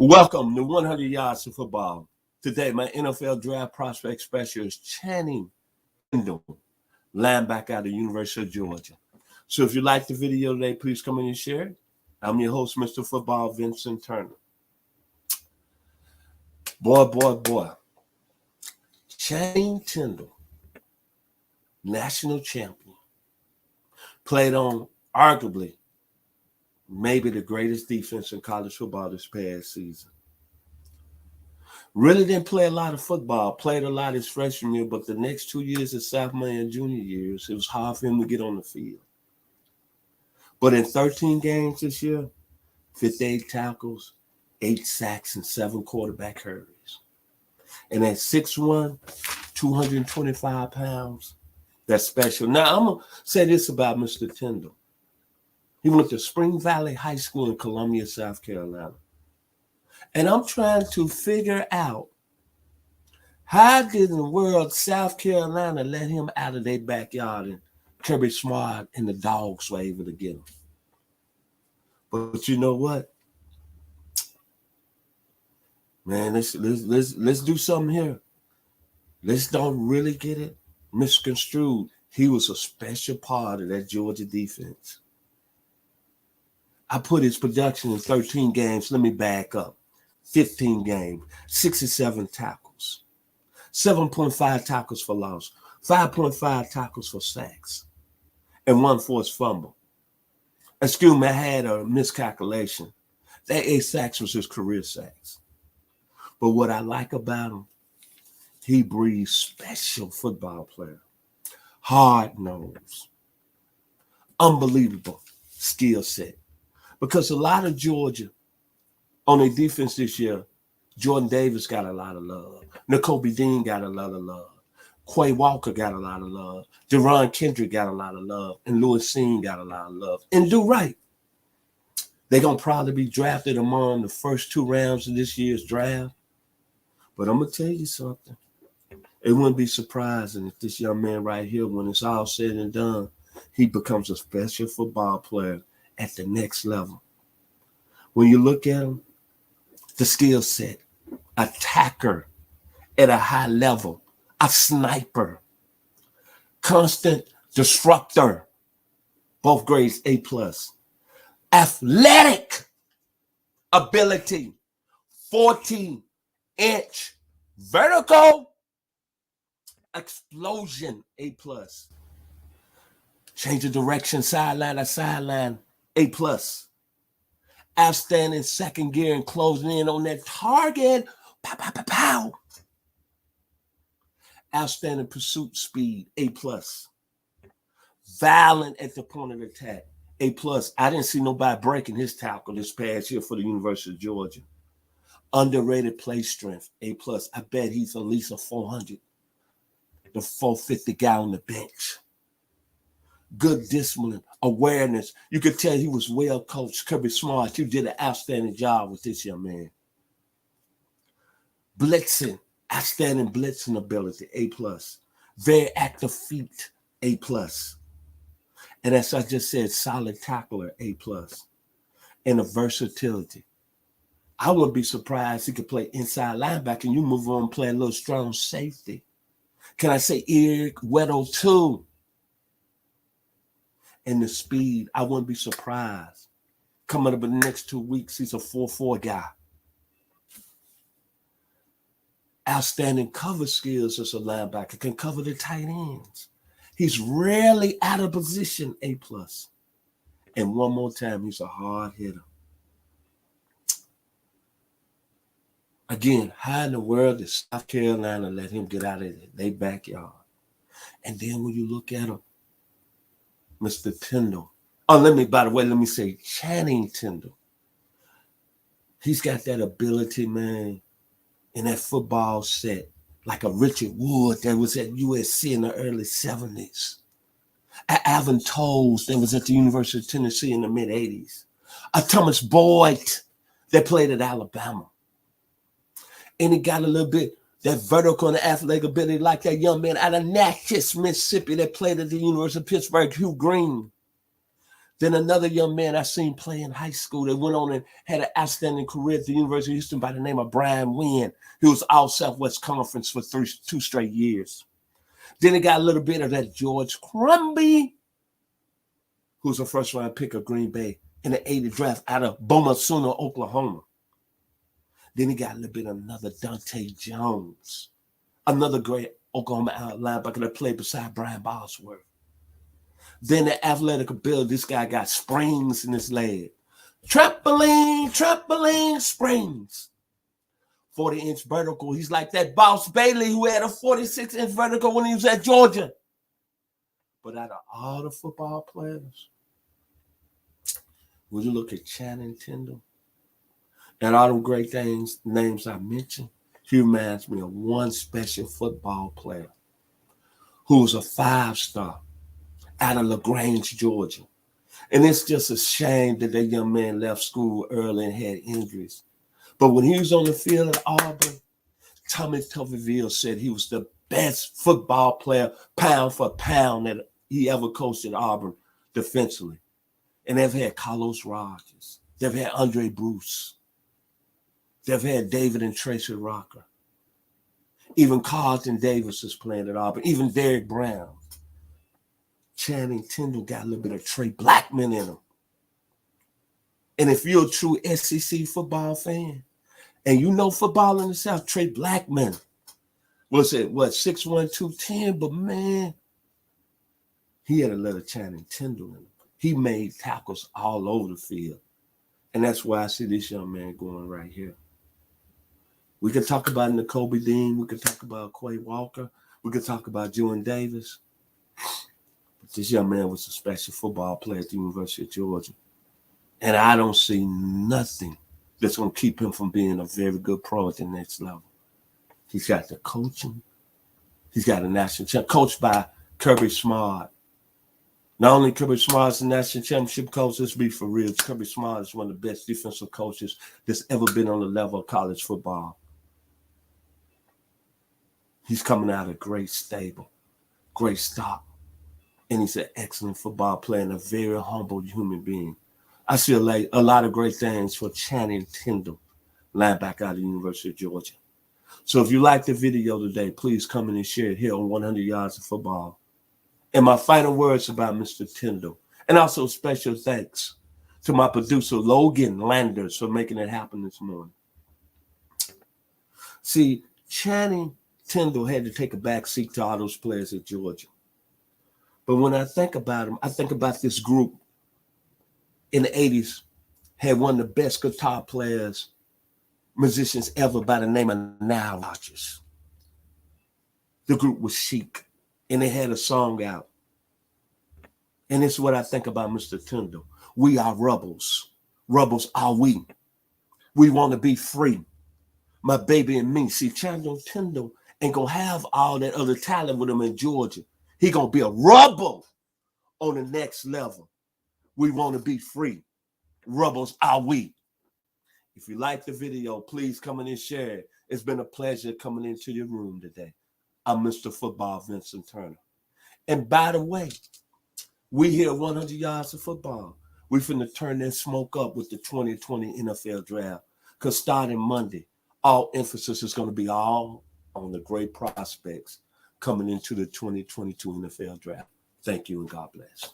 Welcome to 100 Yards of Football. Today, my NFL draft prospect special is Channing Tindall, linebacker out of the University of Georgia. So if you like the video today, please come in and share it. I'm your host, Mr. Football, Vincent Turner. Boy. Channing Tindall, national champion, played on arguably maybe the greatest defense in college football this past season. Really didn't play a lot of football, played a lot his freshman year, but the next 2 years, his sophomore and junior years, it was hard for him to get on the field. But in 13 games this year, 58 tackles, 8 sacks, and 7 quarterback hurries. And at 6'1", 225 pounds, that's special. Now, I'm going to say this about Mr. Tindall. He went to Spring Valley High School in Columbia, South Carolina. And I'm trying to figure out, how did in the world South Carolina let him out of their backyard and Kirby Smart and the dogs were able to get him? But you know what? Man, let's do something here. Let's don't really get it misconstrued. He was a special part of that Georgia defense. I put his production in 13 games. Let me back up. 15 games, 67 tackles, 7.5 tackles for loss, 5.5 tackles for sacks, and 1 forced fumble. Excuse me, I had a miscalculation. That 8 sacks was his career sacks. But what I like about him, he breathes special football player. Hard-nosed, unbelievable skill set. Because a lot of Georgia, on their defense this year, Jordan Davis got a lot of love. N'Kobe Dean got a lot of love. Quay Walker got a lot of love. Deron Kendrick got a lot of love. And Lewis Seen got a lot of love. And do right. They're going to probably be drafted among the first 2 rounds of this year's draft. But I'm going to tell you something. It wouldn't be surprising if this young man right here, when it's all said and done, he becomes a special football player at the next level. When you look at him, the skill set, attacker at a high level, a sniper, constant disruptor, both grades A+, athletic ability, 14-inch vertical explosion, A+, change of direction, sideline to sideline, A+. Outstanding second gear and closing in on that target. Pow, pow, pow, pow. Outstanding pursuit speed, A+. Violent at the point of attack, A+. I didn't see nobody breaking his tackle this past year for the University of Georgia. Underrated play strength, A+. I bet he's at least a 400, the 450 guy on the bench. Good discipline, awareness. You could tell he was well coached. Kirby Smart, you did an outstanding job with this young man. Blitzing, outstanding blitzing ability, A+. Very active feet, A+. And as I just said, solid tackler, A+. And a versatility. I wouldn't be surprised he could play inside linebacker and you move on and play a little strong safety. Can I say Eric Weddle too? And the speed, I wouldn't be surprised. Coming up in the next 2 weeks, he's a 4-4 guy. Outstanding cover skills as a linebacker, can cover the tight ends. He's rarely out of position, A+. And one more time, he's a hard hitter. Again, how in the world did South Carolina let him get out of their backyard? And then when you look at him, Mr. Tindall. Let me say Channing Tindall. He's got that ability, man, in that football set, like a Richard Wood that was at USC in the early 70s. A Alvin Toles that was at the University of Tennessee in the mid-80s. A Thomas Boyd that played at Alabama. And he got a little bit that vertical and athletic ability like that young man out of Natchez, Mississippi that played at the University of Pittsburgh, Hugh Green. Then another young man I seen play in high school that went on and had an outstanding career at the University of Houston by the name of Brian Wynn. He was all Southwest Conference for 2 straight years. Then he got a little bit of that George Crumby, who's a first-round pick of Green Bay in the 80 draft out of Bomasuna, Oklahoma. Then he got a little bit of another Dante Jones, another great Oklahoma linebacker that played beside Brian Bosworth. Then the athletic ability, this guy got springs in his leg. Trampoline springs. 40-inch vertical. He's like that Boss Bailey who had a 46-inch vertical when he was at Georgia. But out of all the football players, when you look at Channing Tindall and all them great names I mentioned, he reminds me of one special football player who was a 5-star out of LaGrange, Georgia. And it's just a shame that young man left school early and had injuries. But when he was on the field at Auburn, Tommy Tuberville said he was the best football player, pound for pound, that he ever coached at Auburn defensively. And they've had Carlos Rogers. They've had Andre Bruce. They've had David and Tracy Rocker. Even Carlton Davis is playing at Auburn. Even Derek Brown. Channing Tindall got a little bit of Trey Blackman in him. And if you're a true SEC football fan, and you know football in the South, Trey Blackman was at 6'1", 210, but man, he had a little Channing Tindall in him. He made tackles all over the field. And that's why I see this young man going right here. We could talk about Nakobe Dean. We could talk about Quay Walker. We could talk about Jordan Davis. But this young man was a special football player at the University of Georgia. And I don't see nothing that's going to keep him from being a very good pro at the next level. He's got the coaching. He's got a national champ, coached by Kirby Smart. Not only Kirby Smart is a national championship coach, let's be for real. Kirby Smart is one of the best defensive coaches that's ever been on the level of college football. He's coming out of a great stable, great stock. And he's an excellent football player and a very humble human being. I see a lot of great things for Channing Tindall, linebacker out of the University of Georgia. So if you like the video today, please come in and share it here on 100 Yards of Football. And my final words about Mr. Tindall. And also special thanks to my producer, Logan Landers, for making it happen this morning. See, Channing Tindall had to take a back seat to all those players at Georgia. But when I think about him, I think about this group in the 80s, had one of the best guitar players, musicians ever by the name of Nile Rodgers. The group was Chic, and they had a song out. And it's what I think about Mr. Tindall. We are rebels. Rebels are we. We want to be free. My baby and me. See, Channing Tindall ain't going to have all that other talent with him in Georgia. He going to be a rebel on the next level. We want to be free. Rebels are we. If you like the video, please come in and share it. It's been a pleasure coming into your room today. I'm Mr. Football Vincent Turner. And by the way, we here 100 Yards of Football. We finna turn that smoke up with the 2020 NFL Draft. Because starting Monday, all emphasis is going to be all on the great prospects coming into the 2022 NFL Draft. Thank you and God bless.